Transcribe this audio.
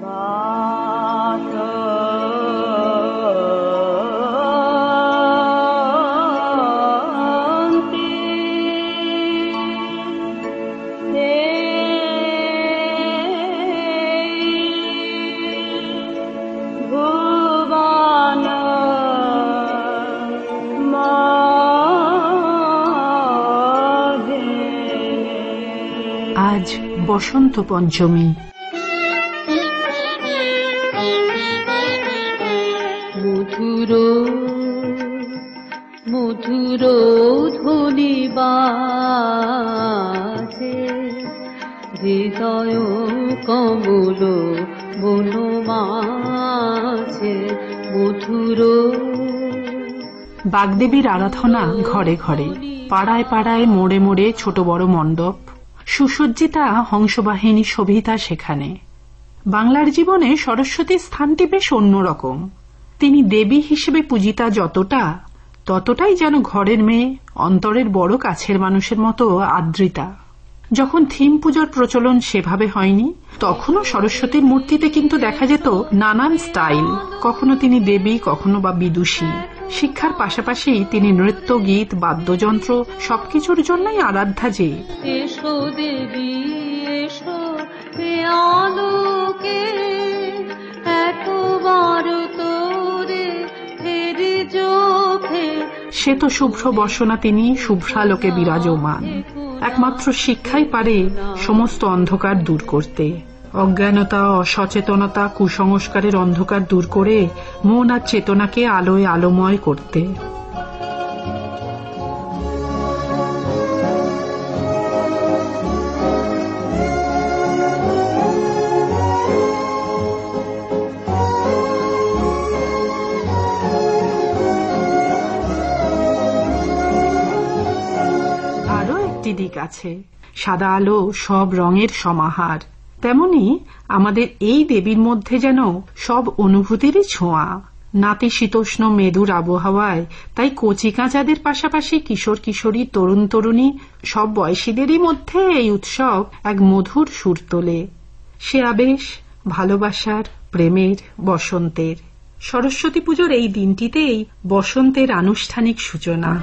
আজ বসন্ত পঞ্চমী। মধুর মধুর ধ্বনি বাজে হৃদয় কমল বনমাঝে মধুর। বাগদেবীর আরাধনা ঘরে ঘরে, পাড়ায় পাড়ায়, মোড়ে মোড়ে ছোট বড় মণ্ডপ, সুসজ্জিতা হংসবাহিনী শোভিতা সেখানে। বাংলার জীবনে সরস্বতীর স্থানটি বেশ অন্যরকম। তিনি দেবী হিসেবে পূজিতা যতটা, ততটাই যেন ঘরের মেয়ে, অন্তরের বড় কাছের মানুষের মতো আদ্রিতা। যখন থিম পুজোর প্রচলন সেভাবে হয়নি, তখনও সরস্বতীর মূর্তিতে কিন্তু দেখা যেত নানান স্টাইল। কখনো তিনি দেবী, কখনো বা বিদুষী। শিক্ষার পাশাপাশি তিনি নৃত্য, গীত, বাদ্যযন্ত্র সবকিছুর জন্যই আরাধ্যা। যে এসো দেবী এসো আলোকে, একবার তোরে ফেরি চোখে। সে তো শুভ্র বসনা, তিনি শুভ্রালোকে বিরাজমান। একমাত্র শিক্ষাই পারে সমস্ত অন্ধকার দূর করতে। অজ্ঞানতা, অসচেতনতা, কুসংস্কারের অন্ধকার দূর করে মন আর চেতনাকে আলোয় আলোময় করতে। আরো একটি দিক আছে, সাদা আলো সব রঙের সমাহার। তেমনি আমাদের এই দেবীর মধ্যে যেন সব অনুভূতিরই ছোঁয়া। নাতিশীতোষ্ণ মেদুর আবহাওয়ায় তাই কচি কাঁচাদের পাশাপাশি কিশোর কিশোরী, তরুণ তরুণী সব বয়সীদেরই মধ্যে এই উৎসব এক মধুর সুর তোলে। সে আবেশ ভালোবাসার, প্রেমের, বসন্তের। সরস্বতী পুজোর এই দিনটিতেই বসন্তের আনুষ্ঠানিক সূচনা।